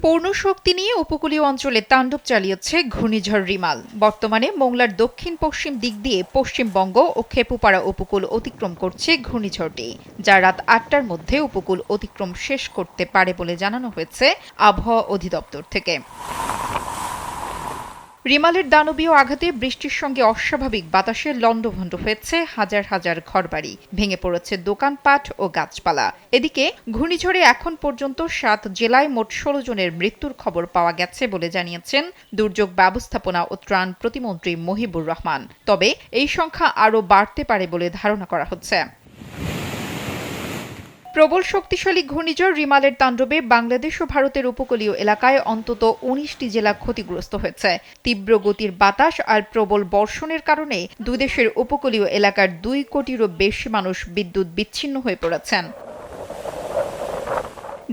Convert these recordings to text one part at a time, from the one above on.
পূর্ণ শক্তি নিয়ে উপকূলীয় অঞ্চলে তাণ্ডব চালিয়েছে ঘূর্ণিঝড় রিমাল। বর্তমানে মোংলার দক্ষিণ পশ্চিম দিক দিয়ে পশ্চিমবঙ্গ ও খেপুপাড়া উপকূল অতিক্রম করছে ঘূর্ণিঝড়টি, যা রাত ৮টার মধ্যে উপকূল অতিক্রম শেষ করতে পারে বলে জানানো হয়েছে আবহাওয়া অধিদপ্তর থেকে। রিমালের দানবীয় আঘাতে বৃষ্টির সঙ্গে অস্বাভাবিক বাতাসে লণ্ডভণ্ড হয়েছে হাজার হাজার ঘরবাড়ি, ভেঙে পড়েছে দোকানপাট ও গাছপালা। এদিকে ঘূর্ণিঝড়ে এখন পর্যন্ত ৭ জেলায় মোট ১৬ জনের মৃত্যুর খবর পাওয়া গেছে বলে জানিয়েছেন দুর্যোগ ব্যবস্থাপনা ও ত্রাণ প্রতিমন্ত্রী মহিবুর রহমান। তবে এই সংখ্যা আরও বাড়তে পারে বলে ধারণা করা হচ্ছে। প্রবল শক্তিশালী ঘূর্ণিঝড় রিমালের তাণ্ডবে বাংলাদেশ ও ভারতের উপকূলীয় এলাকায় অন্তত ১৯টি জেলা ক্ষতিগ্রস্ত হয়েছে। তীব্র গতির বাতাস আর প্রবল বর্ষণের কারণে দুই দেশের উপকূলীয় এলাকার ২ কোটিরও বেশি মানুষ বিদ্যুৎ বিচ্ছিন্ন হয়ে পড়েছেন।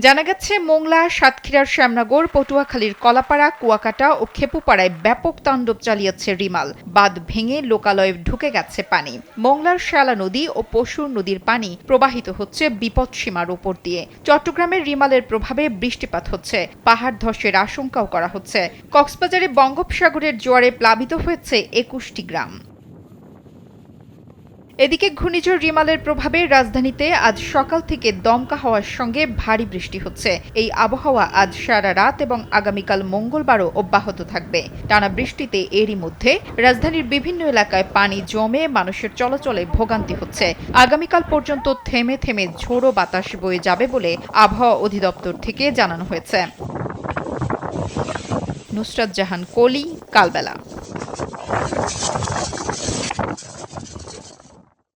জানা গেছে, মোংলা, সাতক্ষীরার শ্যামনগর, পটুয়াখালীর কলাপাড়া, কুয়াকাটা ও খেপুপাড়ায় ব্যাপক তাণ্ডব চালিয়েছে রিমাল। বাঁধ ভেঙে লোকালয়ে ঢুকে গেছে পানি। মোংলার শ্যালা নদী ও পশুর নদীর পানি প্রবাহিত হচ্ছে বিপদসীমার উপর দিয়ে। চট্টগ্রামের রিমালের প্রভাবে বৃষ্টিপাত হচ্ছে, পাহাড় ধসের আশঙ্কাও করা হচ্ছে। কক্সবাজারে বঙ্গোপসাগরের জোয়ারে প্লাবিত হয়েছে ২১টি গ্রাম। এদিকে ঘূর্ণিঝড় রিমালের প্রভাবে রাজধানীতে আজ সকাল থেকে দমকা হাওয়ার সঙ্গে ভারী বৃষ্টি হচ্ছে। এই আবহাওয়া আজ সারা রাত এবং আগামীকাল মঙ্গলবারও অব্যাহত থাকবে। টানা বৃষ্টিতে এরই মধ্যে রাজধানীর বিভিন্ন এলাকায় পানি জমে মানুষের চলাচলে ভোগান্তি হচ্ছে। আগামীকাল পর্যন্ত থেমে থেমে ঝোড়ো বাতাস বয়ে যাবে বলে আবহাওয়া অধিদপ্তর থেকে জানানো হয়েছে। নুসরাত জাহান কলি, কালবেলা।